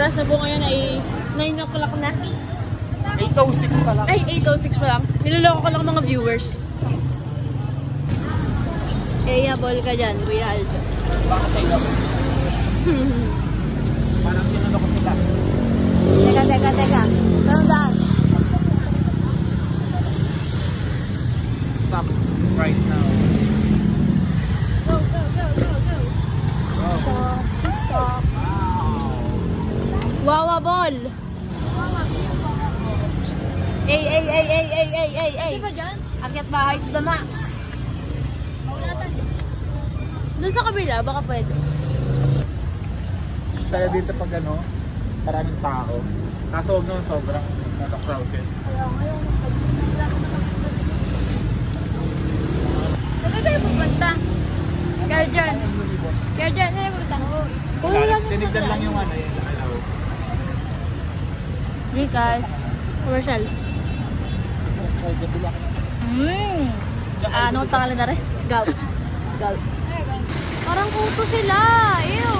oras na po ngayon ay 9 o'clock na. 8:06 pa lang. Ay, 8:06 pa lang. Niloloko ko lang mga viewers. Ball ka dyan, Kuya Aldo. Bakit tayo? Parang sinunod ko sila. Teka. Saan daan? Stop right now. Go. Stop. Wawa ball. Ay. Di ba dyan? Akyat bahay to the max. Doon sa kabila, baka pwede. Saya dito pag ano, maraming tao. Kaso huwag naman sobrang naka-crowded. Saan tayo pupunta? Guardian, saan tayo pupunta? Tinignan lang yung ano yun. Rikas. Commercial. Anong pangalan na rin? Gulp. Parang kuto sila. Ew.